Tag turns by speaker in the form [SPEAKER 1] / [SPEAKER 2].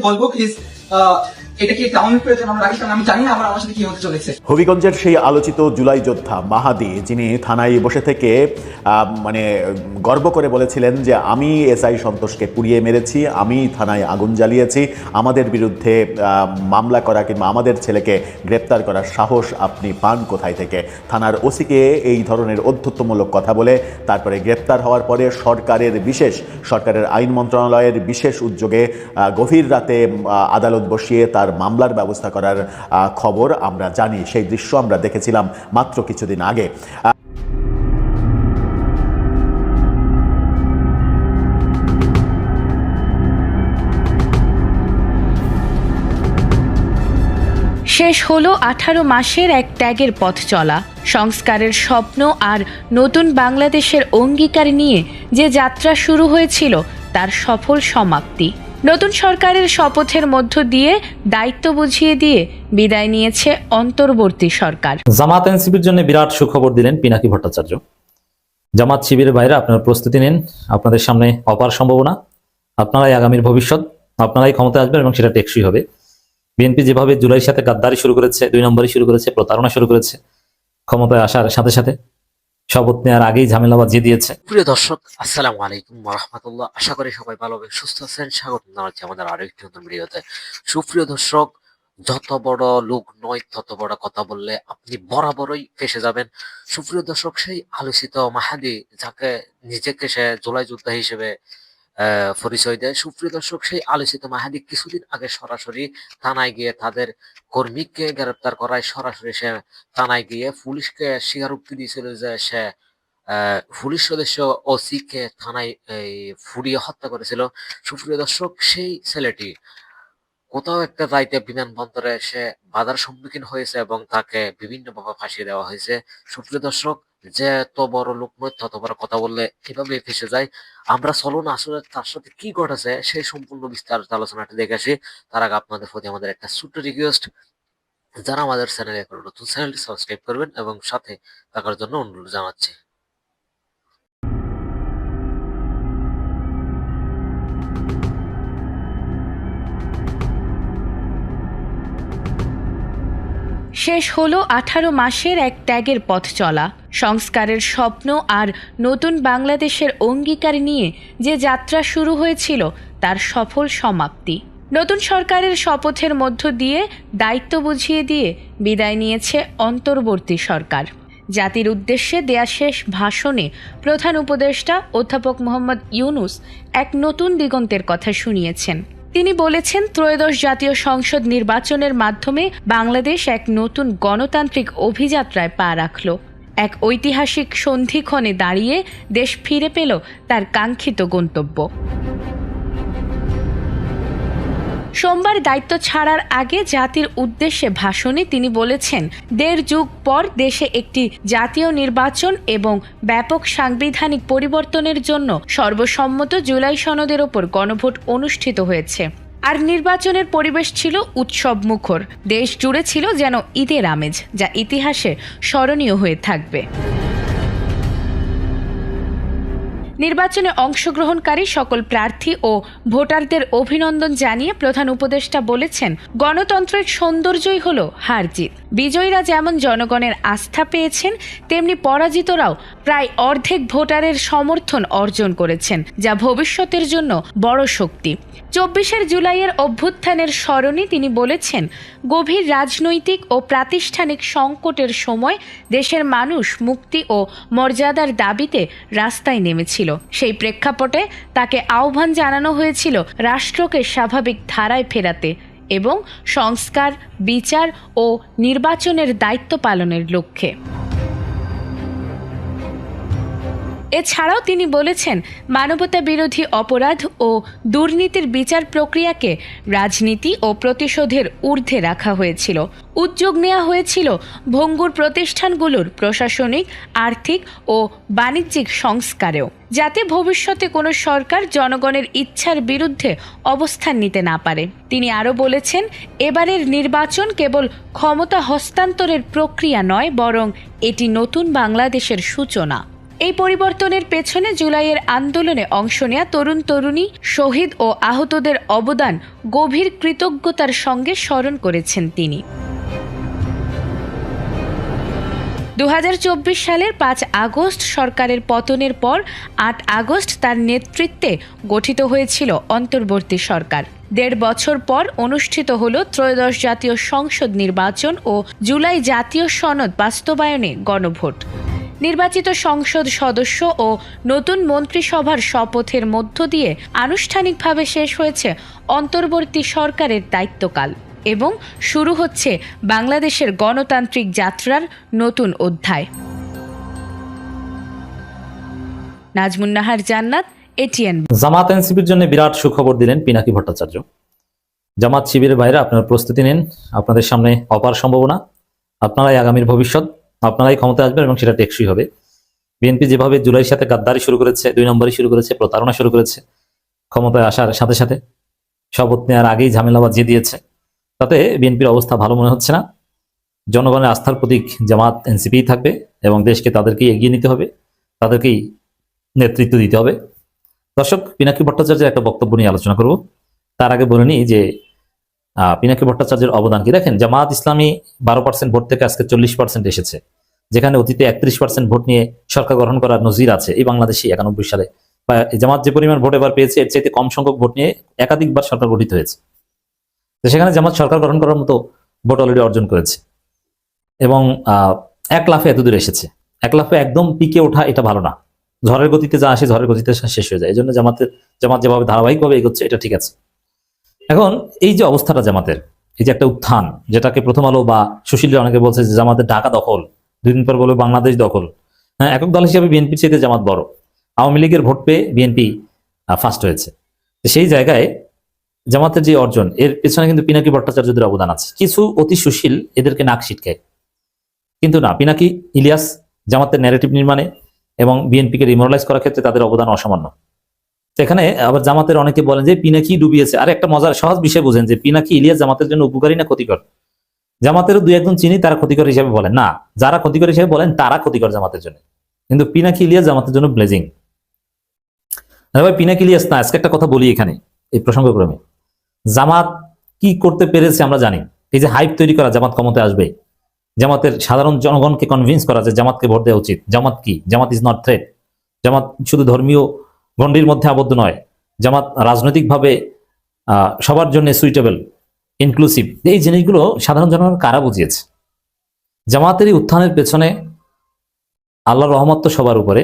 [SPEAKER 1] বলবো প্লিজ এটা কি টাউনের প্রয়োজন আমরা রাখি, কারণ আমি জানি না আমার সাথে কি হতে চলেছে।
[SPEAKER 2] হবিগঞ্জের সেই আলোচিত জুলাই যোদ্ধা মাহাদি, যিনি থানায় বসে থেকে মানে গর্ব করে বলেছিলেন যে আমি এসআই সন্তোষকে পুড়িয়ে মেরেছি, আমি থানায় আগুন জ্বালিয়েছি, আমাদের বিরুদ্ধে মামলা করা কিংবা আমাদের ছেলেকে গ্রেপ্তার করার সাহস আপনি পান কোথায় থেকে? থানার ওসিকে এই ধরনের অধ্যত্বমূলক কথা বলে তারপরে গ্রেপ্তার হওয়ার পরে সরকারের আইন মন্ত্রণালয়ের বিশেষ উদ্যোগে গভীর রাতে আদালত বসিয়ে তার মামলার ব্যবস্থা করার খবর আমরা জানি। সেই দৃশ্য আমরা দেখেছিলাম মাত্র কিছুদিন আগে।
[SPEAKER 3] শেষ হলো 18 মাসের এক ত্যাগের পথ চলা। সংস্কারের স্বপ্ন আর নতুন বাংলাদেশের অঙ্গীকার নিয়ে যে যাত্রা শুরু হয়েছিল তার সফল সমাপ্তি। নতুন সরকারের শপথের মধ্য দিয়ে দায়িত্ব বুঝিয়ে দিয়ে বিদায় নিয়েছে অন্তর্বর্তী সরকার।
[SPEAKER 4] জামাত এনসিপির জন্য বিরাট সুখবর দিলেন পিনাকি ভট্টাচার্য। জামাত শিবিরের বাইরে আপনারা প্রস্তুতি নিন, আপনাদের সামনে অপার সম্ভাবনা, আপনারাই আগামীর ভবিষ্যৎ, আপনারাই ক্ষমতায় আসবেন এবং সেটা টেকসই হবে। বিএনপি যেভাবে জুলাইয়ের সাথে গাদ্দারি শুরু করেছে, 2 নম্বরই শুরু করেছে, প্রতারণা শুরু করেছে, ক্ষমতায় আসার সাথে সাথে শপথ নেওয়ার আগেই ঝামেলা বাজিয়ে দিয়েছে।
[SPEAKER 5] প্রিয় দর্শক, আসসালামু আলাইকুম ওয়া রাহমাতুল্লাহ। আশা করি সবাই ভালো হবে, সুস্থ আছেন। স্বাগত জানাচ্ছি আমাদের আরো একটি নতুন ভিডিওতে। সুপ্রিয় দর্শক, যত বড় লোক নয় তত বড় কথা বললে আপনি বরাবরই ফেসে যাবেন। সুপ্রিয় দর্শক, সেই আলোচিত মাহাদি, যাকে নিজেকে সে জুলাই যোদ্ধা হিসেবে পরিচয় দেয়, সুপ্রিয় দর্শক, সেই আলোচিত মাহাদি কিছুদিন আগে সরাসরি থানায় গিয়ে তাদের কর্মীকে গ্রেপ্তার করায় সরাসরি সে থানায় গিয়ে পুলিশকে স্বীকারোক্তি দিয়েছিল যে সে পুলিশ সদস্য ওসি কে থানায় ফুরিয়ে হত্যা করেছিল। সুপ্রিয় দর্শক, সেই ছেলেটি কোথাও একটা যাইতে বিমানবন্দরে এসে বাধার সম্মুখীন হয়েছে এবং তাকে বিভিন্নভাবে ফাঁসিয়ে দেওয়া হয়েছে। সুপ্রিয় দর্শক, যে এত বড় লোক নয় তত বড় কথা বললে এভাবে ফেসে যায়। আমরা চলুন আসলে তার সাথে কি ঘটেছে সেই সম্পূর্ণ বিস্তারিত আলোচনাটা দেখে আসি। তার আগে আপনাদের প্রতি আমাদের একটা ছোট্ট রিকোয়েস্ট, যারা আমাদের চ্যানেলে এখন নতুন, চ্যানেলটি সাবস্ক্রাইব করবেন এবং সাথে থাকার জন্য অনুরোধ জানাচ্ছি।
[SPEAKER 3] শেষ হলো 18 মাসের এক ত্যাগের পথ চলা। সংস্কারের স্বপ্ন আর নতুন বাংলাদেশের অঙ্গীকার নিয়ে যে যাত্রা শুরু হয়েছিল তার সফল সমাপ্তি। নতুন সরকারের শপথের মধ্য দিয়ে দায়িত্ব বুঝিয়ে দিয়ে বিদায় নিয়েছে অন্তর্বর্তী সরকার। জাতির উদ্দেশ্যে দেয়া শেষ ভাষণে প্রধান উপদেষ্টা অধ্যাপক মোহাম্মদ ইউনূস এক নতুন দিগন্তের কথা শুনিয়েছেন। তিনি বলেছেন, ত্রয়োদশ জাতীয় সংসদ নির্বাচনের মাধ্যমে বাংলাদেশ এক নতুন গণতান্ত্রিক অভিযাত্রায় পা রাখল। এক ঐতিহাসিক সন্ধিক্ষণে দাঁড়িয়ে দেশ ফিরে পেল তার কাঙ্ক্ষিত গন্তব্য। সোমবার দায়িত্ব ছাড়ার আগে জাতির উদ্দেশ্যে ভাষণে তিনি বলেছেন, 1.5 যুগ পর দেশে একটি জাতীয় নির্বাচন এবং ব্যাপক সাংবিধানিক পরিবর্তনের জন্য সর্বসম্মত জুলাই সনদের ওপর গণভোট অনুষ্ঠিত হয়েছে। আর নির্বাচনের পরিবেশ ছিল উৎসব মুখর। দেশ জুড়ে ছিল যেন ঈদের আমেজ, যা ইতিহাসে স্মরণীয় হয়ে থাকবে। নির্বাচনে অংশগ্রহণকারী সকল প্রার্থী ও ভোটারদের অভিনন্দন জানিয়ে প্রধান উপদেষ্টা বলেছেন, গণতন্ত্রের সৌন্দর্যই হল হার জিত। বিজয়ীরা যেমন জনগণের আস্থা পেয়েছেন, তেমনি পরাজিতরাও প্রায় অর্ধেক ভোটারের সমর্থন অর্জন করেছেন, যা ভবিষ্যতের জন্য বড় শক্তি। 24 জুলাইয়ের অভ্যুত্থানের স্মরণে তিনি বলেছেন, গভীর রাজনৈতিক ও প্রাতিষ্ঠানিক সংকটের সময় দেশের মানুষ মুক্তি ও মর্যাদার দাবিতে রাস্তায় নেমেছিল। সেই প্রেক্ষাপটে তাকে আহ্বান জানানো হয়েছিল রাষ্ট্রকে স্বাভাবিক ধারায় ফেরাতে এবং সংস্কার, বিচার ও নির্বাচনের দায়িত্ব পালনের লক্ষ্যে। এছাড়াও তিনি বলেছেন, মানবতা বিরোধী অপরাধ ও দুর্নীতির বিচার প্রক্রিয়াকে রাজনীতি ও প্রতিশোধের ঊর্ধ্বে রাখা হয়েছিল। উদ্যোগ নেওয়া হয়েছিল ভঙ্গুর প্রতিষ্ঠানগুলোর প্রশাসনিক, আর্থিক ও বাণিজ্যিক সংস্কারেও, যাতে ভবিষ্যতে কোনো সরকার জনগণের ইচ্ছার বিরুদ্ধে অবস্থান নিতে না পারে। তিনি আরও বলেছেন, এবারের নির্বাচন কেবল ক্ষমতা হস্তান্তরের প্রক্রিয়া নয়, বরং এটি নতুন বাংলাদেশের সূচনা। এই পরিবর্তনের পেছনে জুলাইয়ের আন্দোলনে অংশ নেয়া তরুণ তরুণী, শহীদ ও আহতদের অবদান গভীর কৃতজ্ঞতার সঙ্গে স্মরণ করেছেন তিনি। 2024 সালের 5 আগস্ট সরকারের পতনের পর 8 আগস্ট তার নেতৃত্বে গঠিত হয়েছিল অন্তর্বর্তী সরকার। 1.5 বছর পর অনুষ্ঠিত হল ত্রয়োদশ জাতীয় সংসদ নির্বাচন ও জুলাই জাতীয় সনদ বাস্তবায়নে গণভোট। নির্বাচিত সংসদ সদস্য ও নতুন মন্ত্রিসভার শপথের মধ্য দিয়ে আনুষ্ঠানিকভাবে শেষ হয়েছে অন্তর্বর্তী সরকারের দায়িত্বকাল এবং শুরু হচ্ছে বাংলাদেশের গণতান্ত্রিক যাত্রার নতুন অধ্যায়। নাজমুন নাহার জান্নাত, এটিএন।
[SPEAKER 4] জামাত এনসিপির জন্য বিরাট সুখবর দিলেন পিনাকি ভট্টাচার্য। জামাত শিবিরের বাইরে আপনারা প্রস্তুতি নিন, আপনাদের সামনে অপার সম্ভাবনা, আপনারাই আগামীর ভবিষ্যৎ, আপনারাই ক্ষমতায় আসবেন এবং সেটা টেকসই হবে। বিএনপি যেভাবে জুলাইয়ের সাথে গাদ্দারি শুরু করেছে, 2 নম্বরই শুরু করেছে, প্রতারণা শুরু করেছে, ক্ষমতায় আসার সাথে সাথে শপথ নেওয়ার আগেই ঝামেলা বাজিয়ে দিয়েছে, তাতে বিএনপির অবস্থা ভালো মনে হচ্ছে না। জনগণের আস্থার প্রতীক জামাত এনসিপি থাকবে এবং দেশকে তাদেরকেই এগিয়ে নিতে হবে, তাদেরকেই নেতৃত্ব দিতে হবে। দর্শক, পিনাকি ভট্টাচার্যের একটা বক্তব্য নিয়ে আলোচনা করব। তার আগে বলে নিই যে পিনাকি ভট্টাচার্যের অবদান কি। দেখেন, জামাত ইসলামী 12% ভোট থেকে আজকে 40% এসেছে, যেখানে অতীতে 31% ভোট নিয়ে সরকার গঠন করার নজির আছে এই বাংলাদেশে 91 সালে। বা জামাত যে পরিমাণ ভোট এবার পেয়েছে এর চাইতে কম সংখ্যক ভোট নিয়ে একাধিকবার সরকার গঠিত হয়েছে। তো সেখানে জামাত সরকার গঠন করার মতো ভোট অলরেডি অর্জন করেছে এবং 1 লাফে এতদূর এসেছে। 1 লাফে একদম পিকে ওঠা এটা ভালো না। ঝড়ের গতিতে যা আসে ঝড়ের গতিতে শেষ হয়ে যায়। এই জন্য জামাত যেভাবে ধারাবাহিকভাবে এগোচ্ছে এটা ঠিক আছে। এখন এই যে অবস্থাটা জামাতের, এই যে একটা উত্থান, যেটাকে প্রথম আলো বা সুশীলরা অনেকে বলছে যে জামাতের ঢাকা দখল, 2 দিন পর বলবে বাংলাদেশ দখল। হ্যাঁ, একক দল হিসেবে বিএনপির চেয়ে জামাত বড়। আওয়ামী লীগের ভোট পেয়ে বিএনপি ফার্স্ট হয়েছে। সেই জায়গায় জামাতের যে অর্জন, এর পেছনে কিন্তু পিনাকি ভট্টাচার্যদের অবদান আছে। কিছু অতি সুশীল এদেরকে নাক ছিটকায়, কিন্তু না, পিনাকি, ইলিয়াস জামাতের ন্যারেটিভ নির্মাণে এবং বিএনপিকে রিমোরালাইজ করার ক্ষেত্রে তাদের অবদান অসামান্য। সেখানে আবার জামাতের অনেকে বলেন যে পিনাকি ডুবিয়েছে। আর একটা মজার সহজ বিষয় বুঝেন যে পিনাকি, ইলিয়াস জামাতের জন্য উপকারী না ক্ষতিকর? জামাতেরও 2-1 চিনি তারা ক্ষতিকর হিসেবে বলেন না, যারা ক্ষতিকর হিসেবে বলেন তারা ক্ষতিকর জামাতের জন্য, কিন্তু পিনাকি, ইলিয়াস জামাতের জন্য ব্লেজিং। ভাই, পিনাকি, ইলিয়াস না, আজকে একটা কথা বলি এখানে এই প্রসঙ্গক্রমে। জামাত কি করতে পেরেছে আমরা জানি। এই যে হাইপ তৈরি করা জামাত ক্ষমতায় আসবে, জামাতের সাধারণ জনগণকে কনভিন্স করা যে জামাতকে ভোট দেওয়া উচিত। জামাত কি? জামাত ইজ নট থ্রেট। জামাত শুধু ধর্মীয় গণ্ডির মধ্যে আবদ্ধ নয়, জামাত রাজনৈতিকভাবে সবার জন্য সুইটেবল, ইনক্লুসিভ। এই জিনিসগুলো সাধারণ জনগণ কারা বুঝিয়েছে? জামাতের এই উত্থানের পেছনে আল্লাহর রহমত তো সবার উপরে,